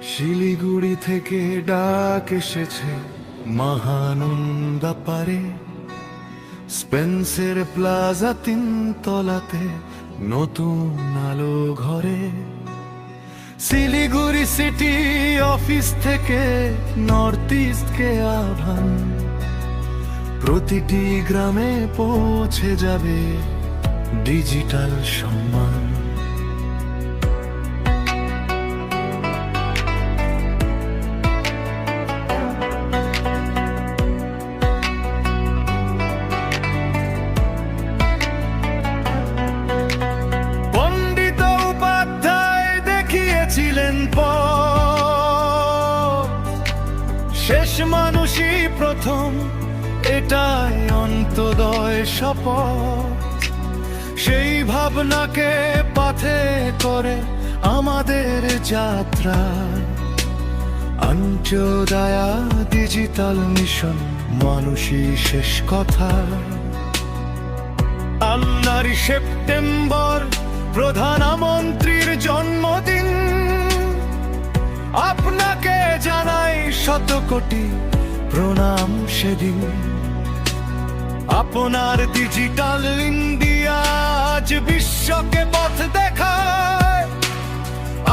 শিলিগুড়ি থেকে ডাক এসেছে মহানন্দা পারে, স্পেন্সের প্লাজা 3 তলাতে নতুন আলো ঘরে। শিলিগুড়ি সিটি অফিস থেকে নর্থ ইস্টকে আহ্বান, প্রতিটি গ্রামে পৌঁছে যাবে ডিজিটাল সম্মান। পণ্ডিত উপাধ্যায় দেখিয়েছিলেন পথ, শেষ মানুষই প্রথম, এটাই অন্তোদয় শপথ। সেই ভাবনাকে পথে করে আমাদের যাত্রা, অন্ত্যোদয়া ডিজিটাল মিশন, মানুষই শেষ কথা। 15 সেপ্টেম্বর প্রধানমন্ত্রীর জন্মদিন, আপনাকে জানাই শত কোটি প্রণাম সেদিন। আপনার ডিজিটাল ইন্ডিয়া আজ বিশ্বকে পথ দেখায়,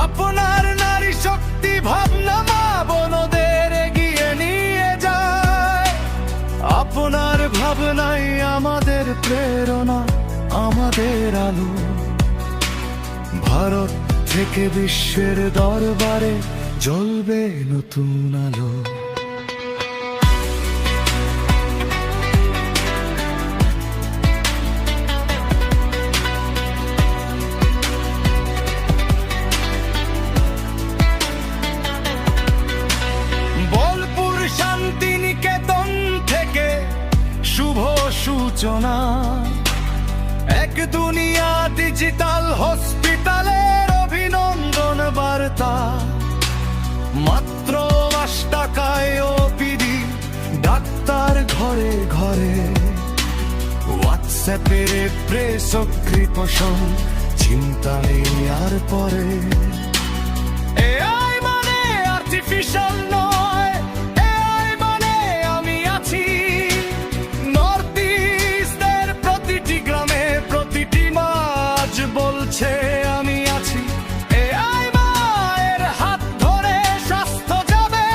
আপনার নারী শক্তি ভাবনা মা বোনদের এগিয়ে নিয়ে যায়। আপনার ভাবনাই আমাদের প্রেরণা, আমাদের আলো। ভারত থেকে বিশ্বের দরবারে জ্বলবে নতুন আলো। বোলপুর শান্তিনিকেতন থেকে শুভ সূচনা, এক দুনিয়া ডিজিটাল হসপিটালের অভিনন্দন বার্তা। মাত্র 5 টাকায় ওপিডি, ডাক্তার ঘরে ঘরে। হোয়াটসঅ্যাপের প্রেসক্রিপশন, চিন্তা নেই আর পরে। এআই মানে আর্টিফিশিয়াল নয়, এআই মানে আমি আছি। নর্থ ইস্টের প্রতিটি গ্রামে, প্রতিটি মাঝ বলছে আমি আছি। এআই মায়ের হাত ধরে স্বাস্থ্য যাবে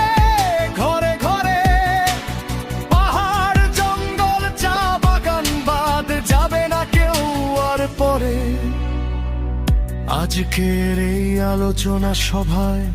ঘরে ঘরে। পাহাড় জঙ্গল চা বাগান বাদ যাবে না কেউ আর পরে। আজকের এই আলোচনা সভায়